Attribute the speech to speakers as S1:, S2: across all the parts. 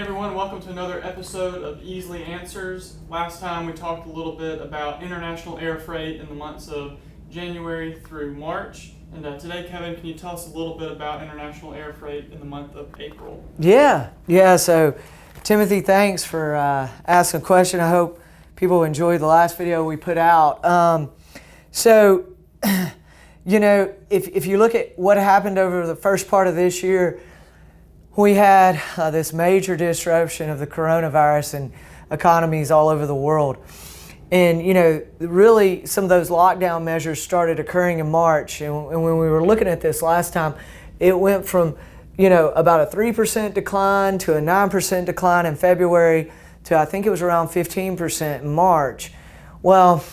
S1: Hey everyone, welcome to another episode of Easley Answers. Last time we talked a little bit about international air freight in the months of January through March. And today, Kevin, can you tell us a little bit about international air freight in the month of April?
S2: Yeah. So Timothy, thanks for asking a question. I hope people enjoyed the last video we put out. If you look at what happened over the first part of this year, we had this major disruption of the coronavirus in economies all over the world. And, really some of those lockdown measures started occurring in March. And when we were looking at this last time, it went from, about a 3% decline to a 9% decline in February to I think it was around 15% in March. Well,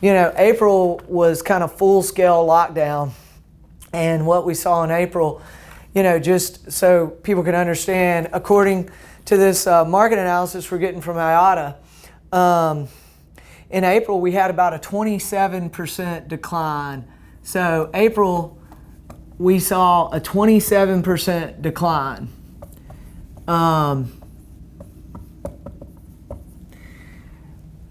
S2: April was kind of full-scale lockdown. And what we saw in April, just so people can understand, according to this market analysis we're getting from IATA, in April we had about a 27% decline. So April, we saw a 27% decline. And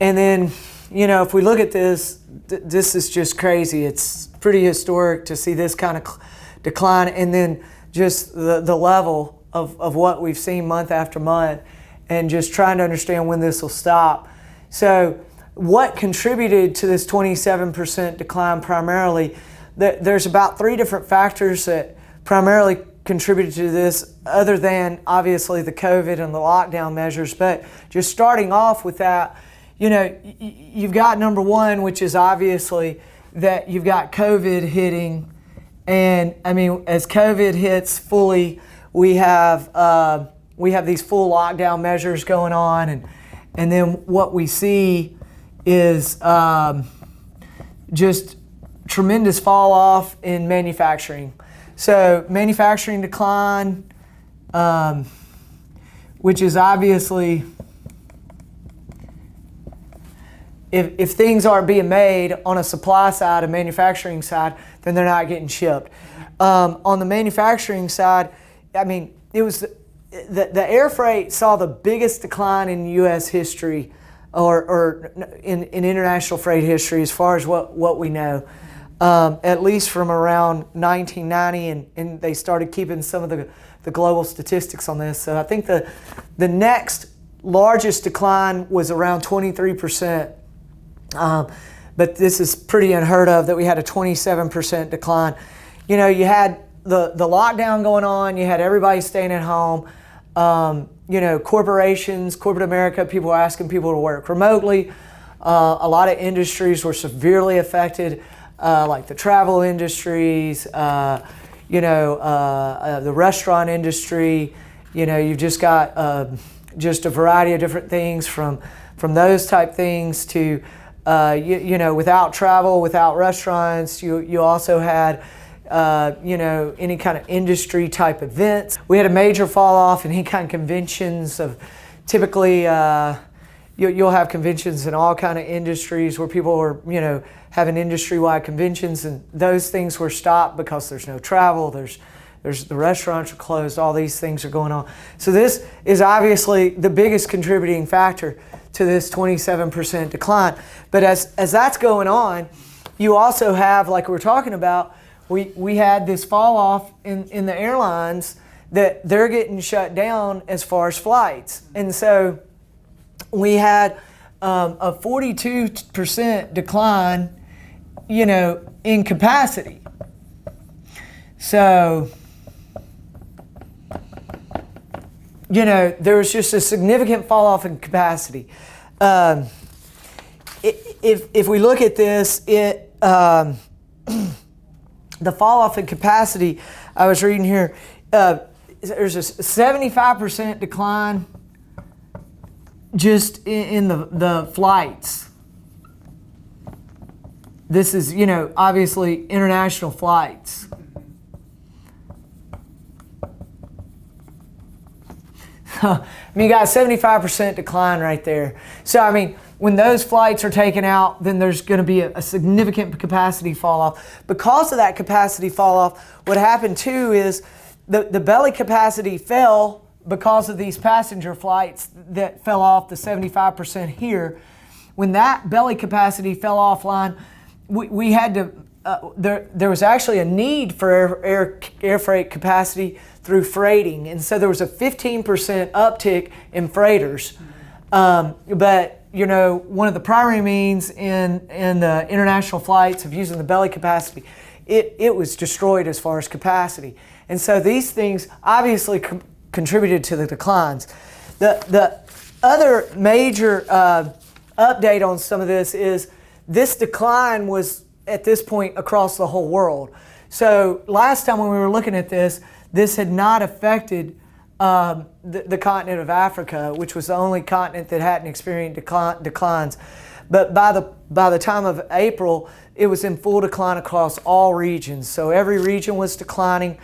S2: then, if we look at this, this is just crazy. It's pretty historic to see this kind of decline, and then just the level of what we've seen month after month, and just trying to understand when this will stop. So what contributed to this 27% decline primarily? There's about 3 different factors that primarily contributed to this, other than obviously the COVID and the lockdown measures. But just starting off with that, you've got number one, which is obviously that you've got COVID hitting. And as COVID hits fully, we have these full lockdown measures going on, and then what we see is just tremendous fall off in manufacturing. So manufacturing decline, which is obviously, if things aren't being made on a supply side, a manufacturing side, then they're not getting shipped. On the manufacturing side, it was the air freight saw the biggest decline in U.S. history, or in international freight history, as far as what we know, at least from around 1990, and they started keeping some of the global statistics on this. So I think the next largest decline was around 23%. But this is pretty unheard of that we had a 27% decline. You had the lockdown going on, you had everybody staying at home. Corporations, corporate America, people were asking people to work remotely. A lot of industries were severely affected, like the travel industries, the restaurant industry. You've just got just a variety of different things from those type things to without travel, without restaurants, you also had, any kind of industry type events. We had a major fall off in any kind of conventions. Of typically, you'll have conventions in all kind of industries where people are, having industry-wide conventions, and those things were stopped because there's no travel. There's the restaurants are closed. All these things are going on. So this is obviously the biggest contributing factor to this 27% decline. But as that's going on, you also have, like we're talking about, we had this fall off in the airlines, that they're getting shut down as far as flights. And so we had a 42% decline, in capacity. So, there was just a significant fall off in capacity. If we look at this, the fall off in capacity, I was reading here, there's a 75% decline just in the flights. This is, obviously international flights. You got a 75% decline right there. So, when those flights are taken out, then there's going to be a significant capacity fall off. Because of that capacity fall off, what happened too is the belly capacity fell, because of these passenger flights that fell off, the 75% here, when that belly capacity fell offline, we had to, there was actually a need for air freight capacity through freighting. And so there was a 15% uptick in freighters. But you know, one of the primary means in the international flights of using the belly capacity, it was destroyed as far as capacity. And so these things obviously contributed to the declines. The other major update on some of this is this decline was at this point across the whole world. So last time when we were looking at this had not affected the continent of Africa, which was the only continent that hadn't experienced declines. But by the time of April, it was in full decline across all regions. So every region was declining.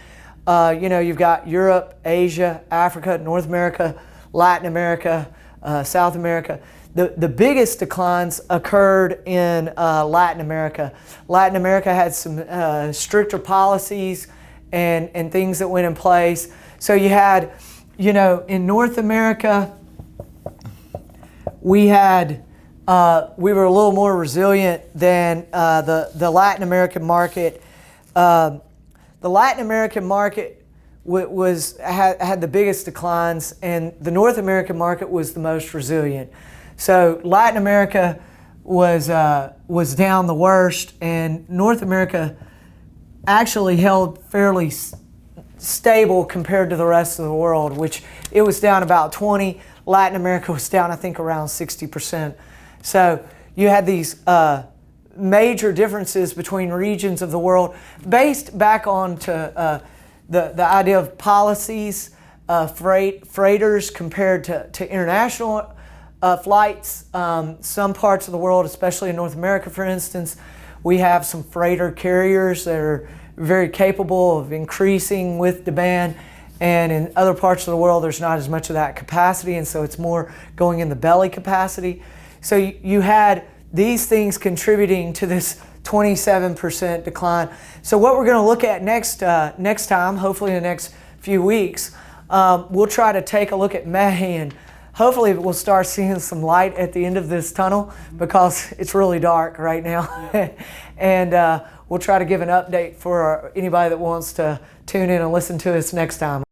S2: You know, you've got Europe, Asia, Africa, North America, Latin America, South America. The biggest declines occurred in Latin America. Latin America had some stricter policies and things that went in place. So you had, you know, in North America, we had, we were a little more resilient than the Latin American market. The Latin American market had the biggest declines, and the North American market was the most resilient. So Latin America was down the worst, and North America actually held fairly stable compared to the rest of the world, which it was down about 20. Latin America was down, I think, around 60%. So you had these major differences between regions of the world based back on to the idea of policies, freighters compared to international flights. Some parts of the world, especially in North America, for instance, we have some freighter carriers that are very capable of increasing with demand, and in other parts of the world there's not as much of that capacity, and so it's more going in the belly capacity. So you had these things contributing to this 27% decline. So what we're going to look at next time, hopefully in the next few weeks, we'll try to take a look at May, and hopefully we'll start seeing some light at the end of this tunnel, because it's really dark right now. And we'll try to give an update for anybody that wants to tune in and listen to us next time.